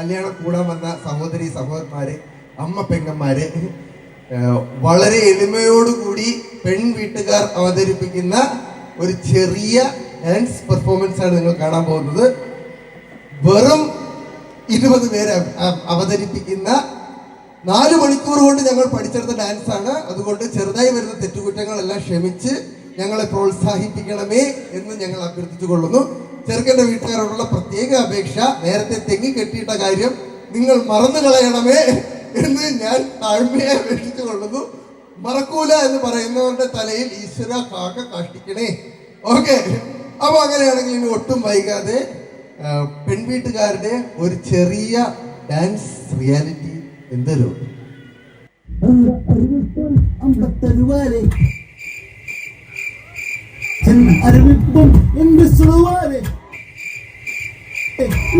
കല്യാണം കൂടാൻ വന്ന സഹോദരി സഹോദരന്മാര്, അമ്മ പെങ്ങന്മാര്, വളരെ എളിമയോടുകൂടി പെൺ വീട്ടുകാർ അവതരിപ്പിക്കുന്ന ഒരു ചെറിയ ഡാൻസ് പെർഫോമൻസ് ആണ് നിങ്ങൾ കാണാൻ പോകുന്നത്. വെറും 20 പേര് അവതരിപ്പിക്കുന്ന 4 മണിക്കൂർ കൊണ്ട് ഞങ്ങൾ പഠിച്ചെടുത്ത ഡാൻസ് ആണ്. അതുകൊണ്ട് ചെറുതായി വരുന്ന തെറ്റുകുറ്റങ്ങളെല്ലാം ക്ഷമിച്ച് ഞങ്ങളെ പ്രോത്സാഹിപ്പിക്കണമേ എന്ന് ഞങ്ങൾ അഭ്യർത്ഥിച്ചു കൊള്ളുന്നു. ചെറുക്കൻ്റെ വീട്ടുകാരോടുള്ള പ്രത്യേക അപേക്ഷ, നേരത്തെ തെങ്ങി കെട്ടിയിട്ട കാര്യം നിങ്ങൾ മറന്നു കളയണമേ എന്ന് ഞാൻ താഴ്മയെ അപേക്ഷിച്ചു കൊള്ളുന്നു. മറക്കൂല എന്ന് പറയുന്നവരുടെ തലയിൽ ഈശ്വര കാക്ക കാഷ്ടിക്കണേ. ഓക്കെ, അപ്പൊ അങ്ങനെയാണെങ്കിൽ ഇനി ഒട്ടും വൈകാതെ പെൺവീട്ടുകാരുടെ ഒരു ചെറിയ ഡാൻസ് റിയാലിറ്റി എന്തല്ലോ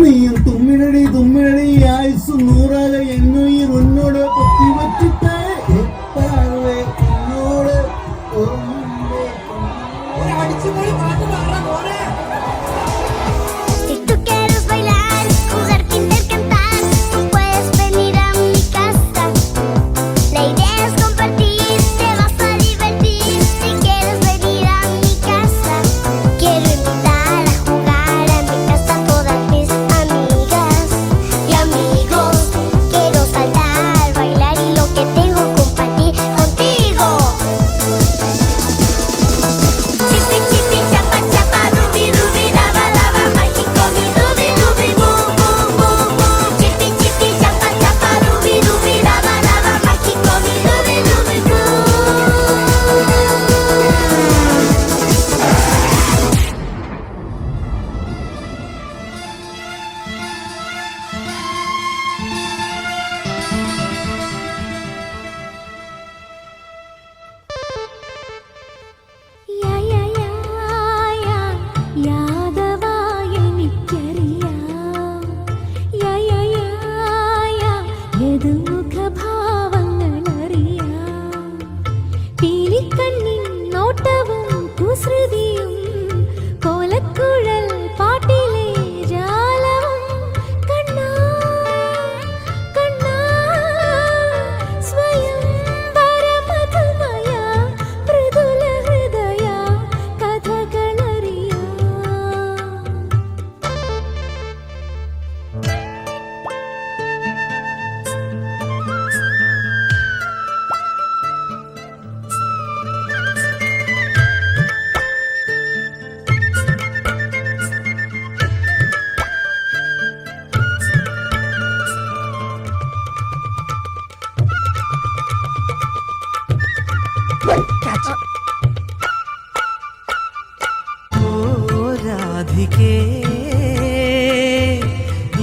നീയും തുമ്മിനടി തുമ്മിനടി ആയുസ് നൂറാക എന്നുയിർ ഉന്നോട് പൊത്തി വച്ചിട്ട് എന്നോട് രാധികേ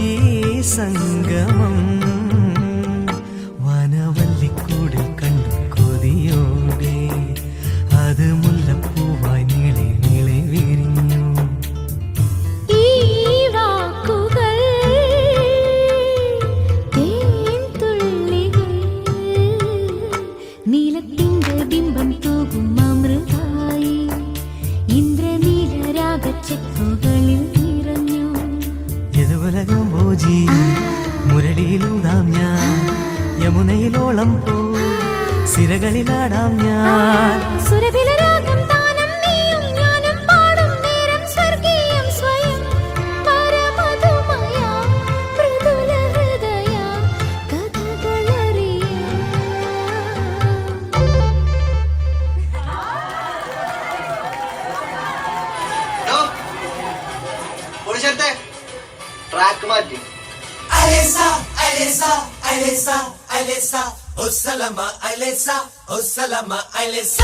ഈ സംഗമം വനവല്ലിക്കൂടിൽ കണ്ടു കൊതിയോടെ അത് മുല്ലപ്പൂവായി നീളെ നീളെ വിരിഞ്ഞു. ഈ വാക്കുകൾ തേൻതുള്ളികൾ നീലത്തിൻ്റെ ബിംബം തൂകും അമൃതായി ഇന്ദ്രനീലരാഗച്ചെപ്പുകളിൽ നിറഞ്ഞു. യദുവലകംബോജി മുരളിയിലൂതാം ഞാൻ, യമുനയിലോളം പോ സിരകളിലാടാം ഞാൻ. സുരഭിലരാഗം താനം നീയും ഞാനും പാടും നേരം സ്വർഗീയം സ്വയം പരമധുമയ മൃദുല ഹൃദയ കഥകളറിയ. ട്രാക്ക് മാറ്റി. അലേസ അലേസ അലേസ അലേസ ഓ സലമ അലേസ ഓ സലമ അലേസ.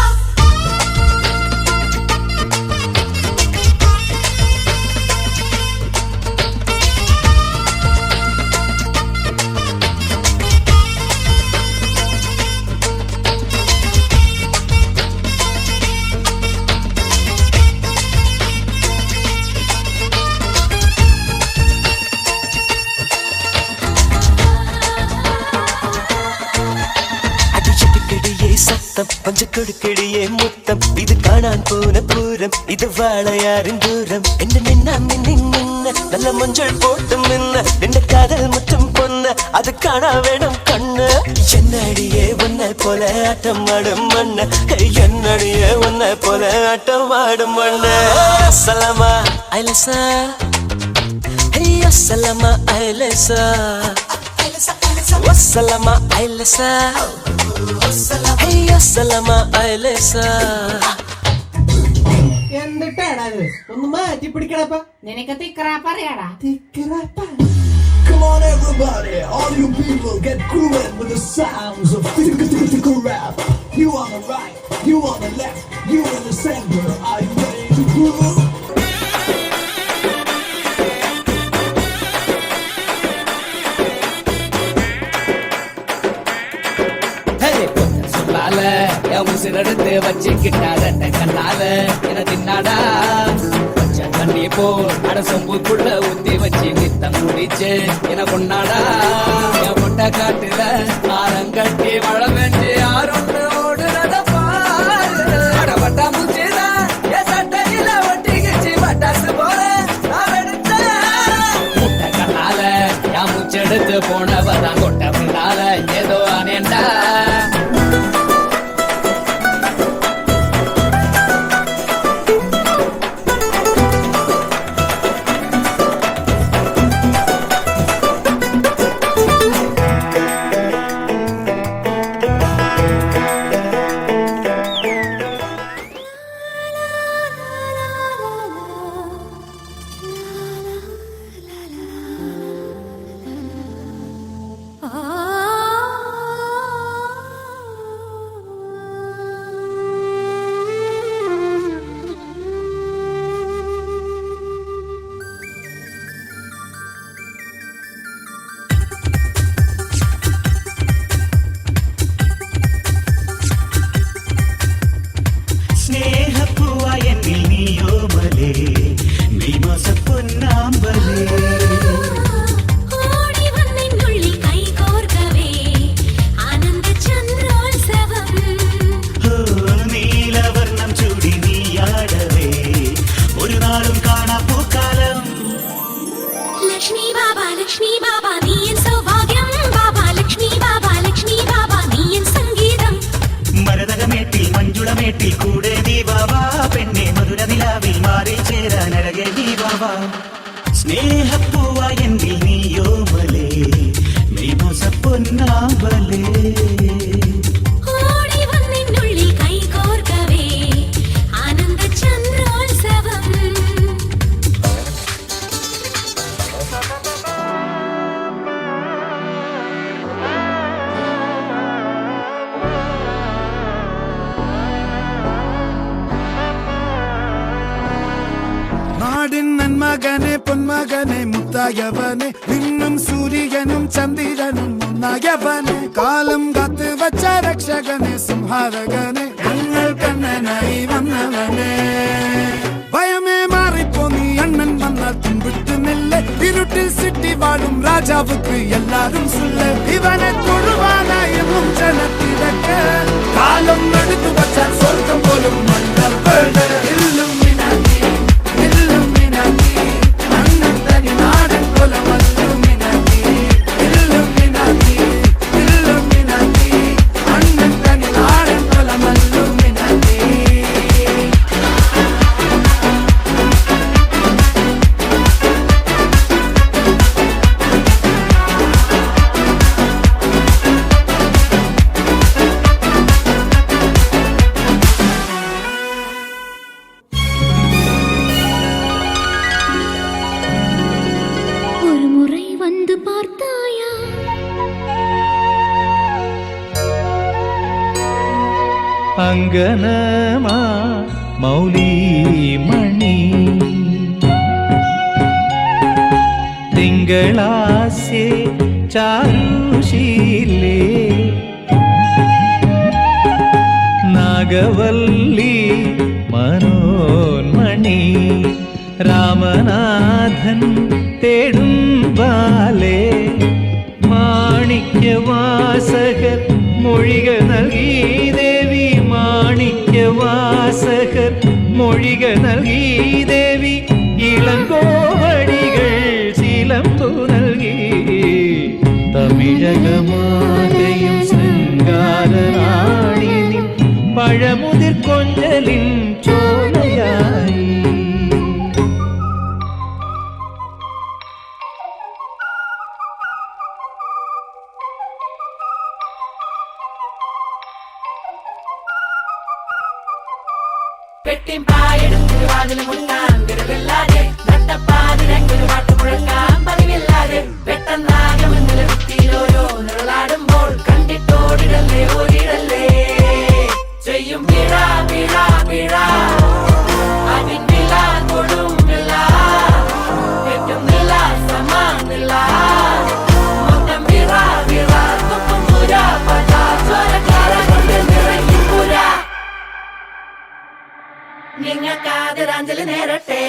முத்தம் கொஞ்சம் கொடுக்கடியே முத்தம் இது காணான் போன பூரம் இது வாழையாரின் தூரம் என்ன நின்னா மின்ன நல்ல மஞ்சள் போட்டு மின்ன நின்ற காதல் முற்றும் பொண்ண அது காணா வேணும் கண்ணு என்னடியே உன்னை போல ஆட்டம் ஆடும் மண்ண என்னடியே உன்னை போல ஆட்டம் ஆடும் மண்ண சலமா ஐலசா ஐயா சலமா ஐலசா والسلامة أيلسا هيا السلامة أيلسا എന്തിട്ടാണത് ഒന്ന് മാറ്റി പിടിക്കണപ്പ നിനക്ക് തിക്രാപ്പ അറിയാടാ Come on everybody, all you people get grooving with the sounds of physical rap. You on the right, you on the left, you in the center. Are you ready to groove? உசிரெடுத்து வச்சுக்கிட்டாத கண்ணால என தின்னாடா பச்சை தண்ணி போ அட சொம்புக்குள்ள ஊத்தி வச்சு நித்தம் முடிச்சு என கொண்டாடா என் பொட்ட காட்டுல ஆரங்கட்டி மழை வெஞ்சு யாரொன்று ஓடு நடப்பாரு பட்டா முச்சிதா என் சட்டையில ஒட்டிக்கிச்சு பட்டாசு போல நான் எடுத்தேன் முட்டை கண்ணால என் முச்செடுத்து போனவதான் கொட்ட பின்னால ஏதோ அனேண்டா സ്നേഹപ്പൂവാ എന്നിൽ നീയോമലേ മെയ്മോസ പൊന്നാമ്പലേ ഓടി വന്നിനുള്ളിൽ കൈകോർക്കവേ ആനന്ദ ചന്ദ്രോത്സവം നാടിൻ നന്മകനെ പൊന്മകനെ മുത്തായവനെ നിന്നും സൂര്യനും ചന്ദ്രനും ഒന്നായവനെ കാലം കാത്ത് വച്ച രക്ഷകനെ സംഹാരകനെ ഞങ്ങൾ കണ്ണനായി വന്നവനെ ഭയമേ മാറിപ്പോ നീ അണ്ണൻ വന്നാൽ തുമ്പിട്ടുന്നില്ല ഇരുട്ടിൽ സിറ്റി വാഴും രാജാവുക്ക് എല്ലാരും സുല്ല ഇവനെ തൊഴുവാനായി ജനത്തിരക്ക് കാലം എടുത്തു വച്ചാൽ സ്വർഗം പോലും മണ്ണ അങ്കനമാ മൗലിമണി തിങ്കളാസ്യേ ചാരുശീലേ നാഗവല്ലി മനോന്മണി രാമനാഥൻ തേടും ബാലേ മാണിക്യവാസകർ മൊഴികൾ നൽകി ദേവി മൊഴികൾ നൽകി ദേവി ഇളങ്കോവടികൾ ശീലമ്പു നൽകി തമിഴകമാകയും ശൃംഗാരറാണി നിൻ പഴമുതിർ കൊഞ്ചലിൻ ചോലയായി പെട്ടിമ്പായെടുത്തൊരു വാതിൽ മുട്ടാൻ തിരുവില്ലാതെ നട്ടപ്പാതിരങ്ങൊരു പാട്ട് മുഴക്കാൻ പതിവില്ലാതെ പെട്ടെന്നാകെ മുന്നിൽ കുത്തിയിലോരോ നിഴലാടുമ്പോൾ കണ്ടിട്ടോടിടല്ലേ ഓടിടല്ലേ ചെയ്യും പിഴ പിഴ പിഴ അതിനില്ല കൊടുമില്ല തെറ്റുന്നില്ല സമാനില്ല മൊത്തം പിഴ പിഴ തുപ്പും പുര പത ചോരക്കാര കൊണ്ട് നിറയും പുര നിങ്ങൾക്കാതിരാഞ്ജലി നേരട്ടെ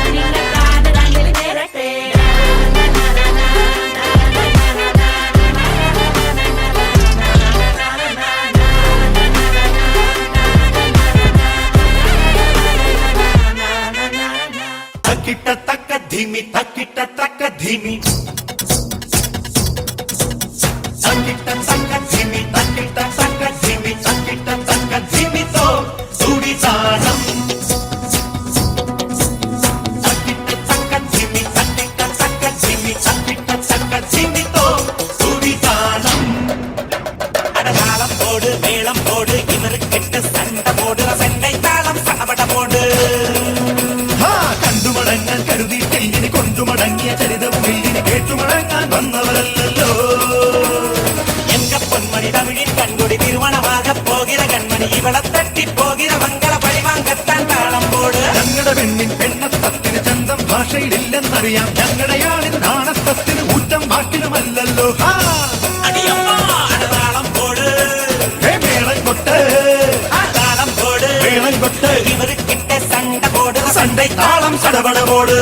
നിങ്ങൾക്കാതിരാഞ്ജലി നേരട്ടെ തക്കിട്ട തക്ക ധിമി തക്കിട്ട തക്ക ധിമി തക്കിട്ട തക്ക ധിമി തക്കിട്ട തക്ക ധിമി തക്കിട്ട തക്ക ധിമി തോ സുടി താളം തക്കിട്ട തക്ക ധിമി തക്കിട്ട തക്ക ധിമി തക്കിട്ട തക്ക ധിമി തോ സുടി താളം അടതാളം പോട് മേളം പോട് ഇവർക്ക് സണ്ട പോട് സെണ്ടൈ താളം സടപട പോട് കണ്ടുമടങ്ങാൻ കരുതി കെല്ലിന് കൊണ്ടുമടങ്ങിയ ചരിതവും ഇല്ലിന് കേട്ടുമടങ്ങാൻ വന്നവരല്ലോ എങ്ക പൊന്മണി തമിഴിൻ കൺകൊടി തിരുവണമാക പോകിற കൺമണി ഇവളെ തട്ടിപ്പോകിற മംഗള പരിവാങ്കത്താൻ താളം പോട് ഞങ്ങളുടെ പെണ്ണിൻ പെണ്ണത്തത്തിന് ചന്തം ഭാഷയിലില്ലെന്നറിയാം ഞങ്ങളുടെയാളിന് നാണത്തത്തിന് ഊറ്റം വാക്കിനുമല്ലല്ലോ താളം പോട് മേളം കൊട്ട് താളം പോട് മേളം കൊട്ട് ഇവർ കിട്ട സണ്ട പോട് സണ്ടை தாளம் சடபட போடு